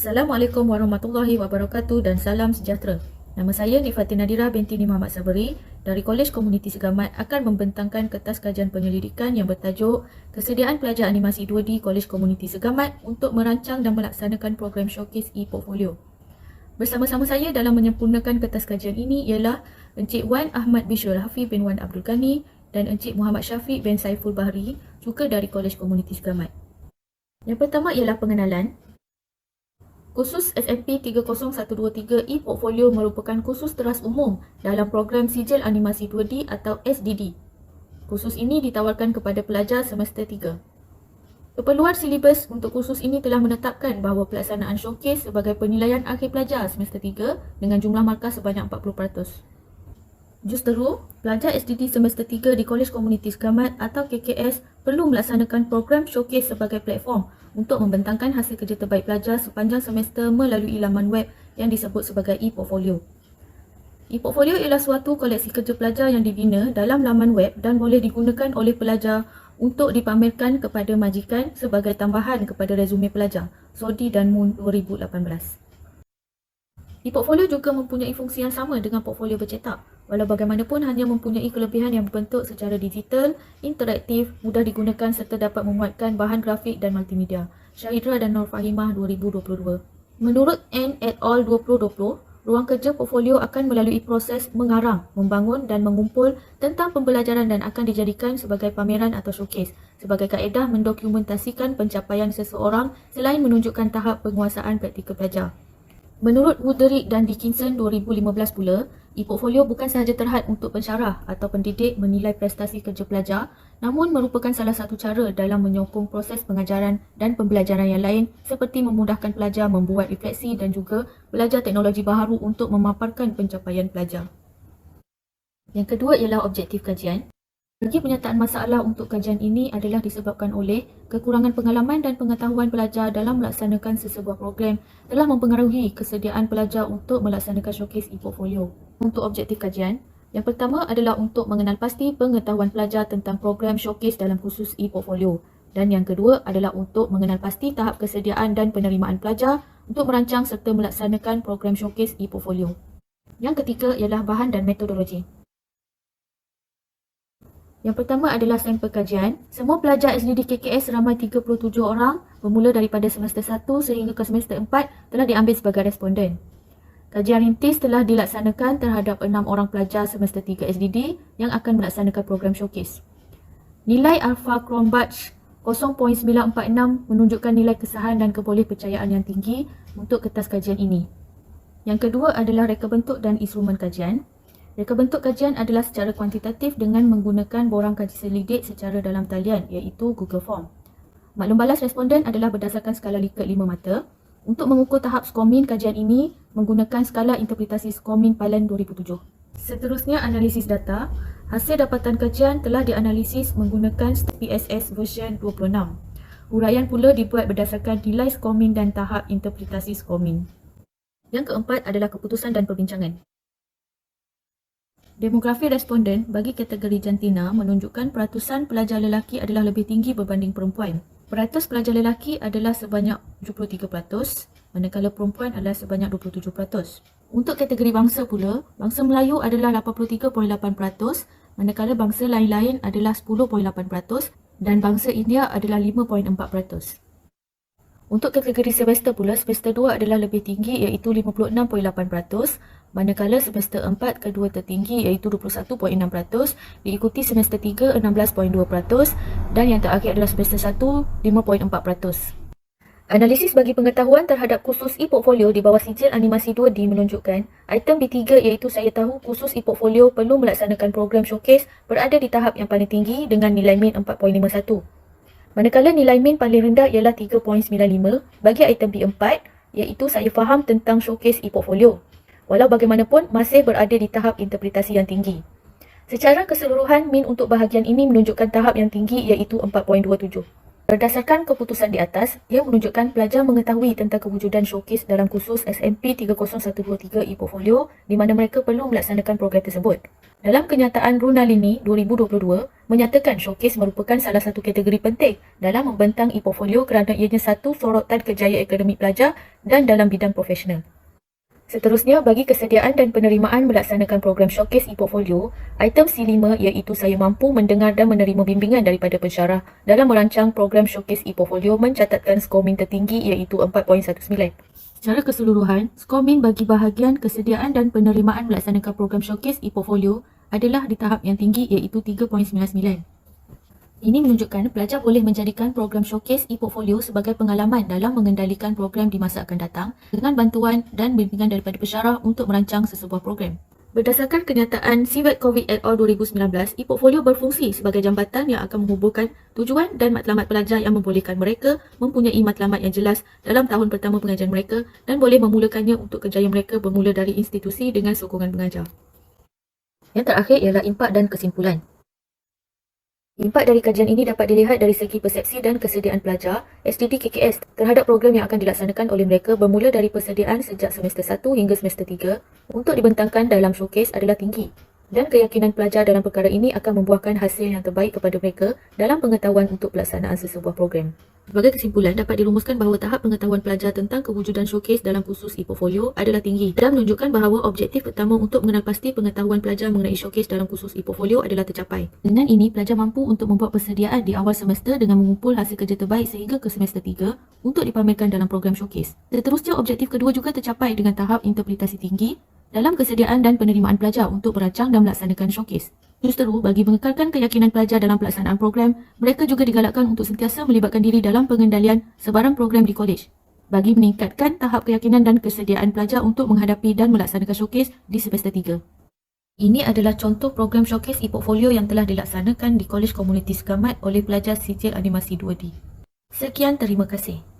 Assalamualaikum warahmatullahi wabarakatuh dan salam sejahtera. Nama saya Nifatin Nadira binti Ni Muhammad Saberi dari Kolej Komuniti Segamat akan membentangkan kertas kajian penyelidikan yang bertajuk Kesediaan Pelajar Animasi 2D Kolej Komuniti Segamat untuk merancang dan melaksanakan program showcase e-portfolio. Bersama-sama saya dalam menyempurnakan kertas kajian ini ialah Encik Wan Ahmad Bishrul Hafiz bin Wan Abdul Ghani dan Encik Muhammad Syafiq bin Saiful Bahri juga dari Kolej Komuniti Segamat. Yang pertama ialah pengenalan. Kursus SMP 30123 e-portfolio merupakan kursus teras umum dalam program Sijil Animasi 2D atau SDD. Kursus ini ditawarkan kepada pelajar semester 3. Keperluan silibus untuk kursus ini telah menetapkan bahawa pelaksanaan showcase sebagai penilaian akhir pelajar semester 3 dengan jumlah markah sebanyak 40%. Justeru, pelajar SDD semester 3 di Kolej Komuniti Segamat atau KKS perlu melaksanakan program showcase sebagai platform untuk membentangkan hasil kerja terbaik pelajar sepanjang semester melalui laman web yang disebut sebagai e-portfolio. E-portfolio ialah suatu koleksi kerja pelajar yang dibina dalam laman web dan boleh digunakan oleh pelajar untuk dipamerkan kepada majikan sebagai tambahan kepada resume pelajar, SODI dan MUN 2018. E-portfolio juga mempunyai fungsi yang sama dengan portfolio bercetak, walau bagaimanapun hanya mempunyai kelebihan yang berbentuk secara digital, interaktif, mudah digunakan serta dapat memuatkan bahan grafik dan multimedia. Syahidra dan Nur Fahimah 2022. Menurut N et al 2020, ruang kerja portfolio akan melalui proses mengarang, membangun dan mengumpul tentang pembelajaran dan akan dijadikan sebagai pameran atau showcase sebagai kaedah mendokumentasikan pencapaian seseorang selain menunjukkan tahap penguasaan praktikal pelajar. Menurut Wooderick dan Dickinson 2015 pula, e-portfolio bukan sahaja terhad untuk pensyarah atau pendidik menilai prestasi kerja pelajar, namun merupakan salah satu cara dalam menyokong proses pengajaran dan pembelajaran yang lain seperti memudahkan pelajar membuat refleksi dan juga belajar teknologi baharu untuk memaparkan pencapaian pelajar. Yang kedua ialah objektif kajian. Bagi penyataan masalah untuk kajian ini adalah disebabkan oleh kekurangan pengalaman dan pengetahuan pelajar dalam melaksanakan sesebuah program telah mempengaruhi kesediaan pelajar untuk melaksanakan showcase e-portfolio. Untuk objektif kajian, yang pertama adalah untuk mengenal pasti pengetahuan pelajar tentang program showcase dalam kursus e-portfolio. Dan yang kedua adalah untuk mengenal pasti tahap kesediaan dan penerimaan pelajar untuk merancang serta melaksanakan program showcase e-portfolio. Yang ketiga ialah bahan dan metodologi. Yang pertama adalah sampel kajian. Semua pelajar SDD KKS ramai 37 orang bermula daripada semester 1 sehingga ke semester 4 telah diambil sebagai responden. Kajian rintis telah dilaksanakan terhadap 6 orang pelajar semester 3 SDD yang akan melaksanakan program showcase. Nilai Alpha Cronbach 0.946 menunjukkan nilai kesahan dan kebolehpercayaan yang tinggi untuk kertas kajian ini. Yang kedua adalah reka bentuk dan instrumen kajian. Reka bentuk kajian adalah secara kuantitatif dengan menggunakan borang kaji selidik secara dalam talian iaitu Google Form. Maklum balas responden adalah berdasarkan skala Likert 5 mata. Untuk mengukur tahap Scoremin kajian ini menggunakan skala interpretasi Scoremin Palen 2007. Seterusnya analisis data. Hasil dapatan kajian telah dianalisis menggunakan PSS version 26. Huraian pula dibuat berdasarkan nilai Scoremin dan tahap interpretasi Scoremin. Yang keempat adalah keputusan dan perbincangan. Demografi responden bagi kategori jantina menunjukkan peratusan pelajar lelaki adalah lebih tinggi berbanding perempuan. Peratus pelajar lelaki adalah sebanyak 73%, manakala perempuan adalah sebanyak 27%. Untuk kategori bangsa pula, bangsa Melayu adalah 83.8%, manakala bangsa lain-lain adalah 10.8% dan bangsa India adalah 5.4%. Untuk kategori semester pula, semester 2 adalah lebih tinggi iaitu 56.8%, manakala semester 4 kedua tertinggi iaitu 21.6%, diikuti semester 3 16.2% dan yang terakhir adalah semester 1 5.4%. Analisis bagi pengetahuan terhadap kursus e-portfolio di bawah sijil animasi 2D menunjukkan item B3 iaitu saya tahu kursus e-portfolio perlu melaksanakan program showcase berada di tahap yang paling tinggi dengan nilai min 4.51. Manakala nilai min paling rendah ialah 3.95 bagi item B4 iaitu saya faham tentang showcase e-portfolio. Walau bagaimanapun masih berada di tahap interpretasi yang tinggi. Secara keseluruhan min untuk bahagian ini menunjukkan tahap yang tinggi iaitu 4.27. Berdasarkan keputusan di atas, ia menunjukkan pelajar mengetahui tentang kewujudan showcase dalam kursus SMP 30123 e-Portfolio di mana mereka perlu melaksanakan program tersebut. Dalam kenyataan Runalini 2022, menyatakan showcase merupakan salah satu kategori penting dalam membentang e-Portfolio kerana ianya satu sorotan kejayaan akademik pelajar dan dalam bidang profesional. Seterusnya, bagi kesediaan dan penerimaan melaksanakan program Showcase e-Portfolio, item C5 iaitu saya mampu mendengar dan menerima bimbingan daripada pensyarah dalam merancang program Showcase e-Portfolio mencatatkan skor min tertinggi iaitu 4.19. Secara keseluruhan, skor min bagi bahagian kesediaan dan penerimaan melaksanakan program Showcase e-Portfolio adalah di tahap yang tinggi iaitu 3.99. Ini menunjukkan pelajar boleh menjadikan program Showcase e-Portfolio sebagai pengalaman dalam mengendalikan program di masa akan datang dengan bantuan dan bimbingan daripada pensyarah untuk merancang sesebuah program. Berdasarkan kenyataan CVET COVID et al. 2019, e-Portfolio berfungsi sebagai jambatan yang akan menghubungkan tujuan dan matlamat pelajar yang membolehkan mereka mempunyai matlamat yang jelas dalam tahun pertama pengajian mereka dan boleh memulakannya untuk kejayaan mereka bermula dari institusi dengan sokongan pengajar. Yang terakhir ialah impak dan kesimpulan. Impak dari kajian ini dapat dilihat dari segi persepsi dan kesediaan pelajar SDD KKS terhadap program yang akan dilaksanakan oleh mereka bermula dari persediaan sejak semester 1 hingga semester 3 untuk dibentangkan dalam showcase adalah tinggi dan keyakinan pelajar dalam perkara ini akan membuahkan hasil yang terbaik kepada mereka dalam pengetahuan untuk pelaksanaan sesebuah program. Sebagai kesimpulan, dapat dirumuskan bahawa tahap pengetahuan pelajar tentang kewujudan showcase dalam kursus e-Portfolio adalah tinggi dan menunjukkan bahawa objektif pertama untuk mengenal pasti pengetahuan pelajar mengenai showcase dalam kursus e-Portfolio adalah tercapai. Dengan ini, pelajar mampu untuk membuat persediaan di awal semester dengan mengumpul hasil kerja terbaik sehingga ke semester 3 untuk dipamerkan dalam program showcase. Seterusnya, objektif kedua juga tercapai dengan tahap interpretasi tinggi dalam kesediaan dan penerimaan pelajar untuk merancang dan melaksanakan showcase. Justeru, bagi mengekalkan keyakinan pelajar dalam pelaksanaan program, mereka juga digalakkan untuk sentiasa melibatkan diri dalam pengendalian sebarang program di kolej bagi meningkatkan tahap keyakinan dan kesediaan pelajar untuk menghadapi dan melaksanakan showcase di semester 3. Ini adalah contoh program showcase e-Portfolio yang telah dilaksanakan di Kolej Komuniti Segamat oleh pelajar sijil animasi 2D. Sekian, terima kasih.